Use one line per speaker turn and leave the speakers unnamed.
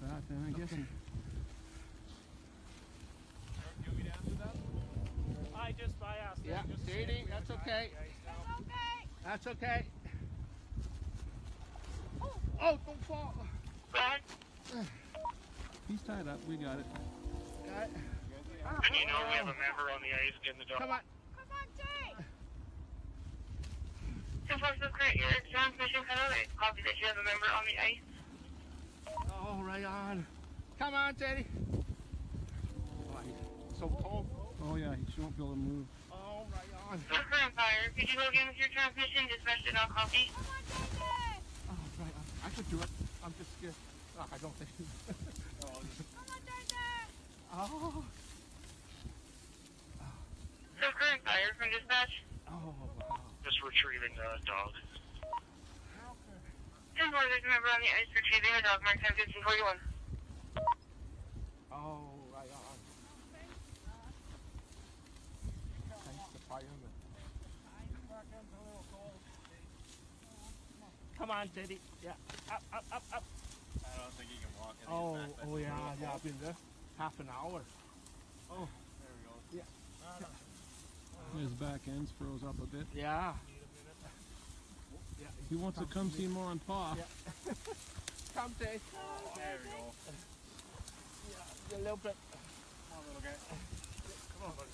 that then, I guess.
You want me to answer that?
I asked.
Yeah, JD, that's okay.
It's okay.
That's okay. Oh, don't fall.
He's tied up. We got it.
Got it.
And you know we have a member on the ice getting the dog.
Come on.
Come on, Jay.
This is great. Your transmission cut out. Copy that you have a member on the ice.
Oh, right on. Come on, JD. Oh, he's so cold.
Oh yeah, she won't be able to move.
Oh, right on.
Look, Empire. Could you log in with your transmission? Dispatch did not copy.
Come on, JJ.
Oh, right on. I could do it. I'm just scared. Oh, I don't think.
Come on, JJ.
Oh.
So current fire from dispatch.
Oh, wow.
Just retrieving the dog. 10-4, there's a member on the ice retrieving a dog. Mark time 1541.
Oh, right on. Thanks to fireman. Come on, JD. Yeah. Up, up, up, up.
I don't think he can walk.
Oh, yeah, yeah. I've been there half an hour. Oh,
His back end's froze up a bit.
yeah. Yeah.
He wants to come see more on Pa.
Yeah. Come, Jay.
There we go.
Yeah, a little bit.
Come on, little guy.
Come on, buddy.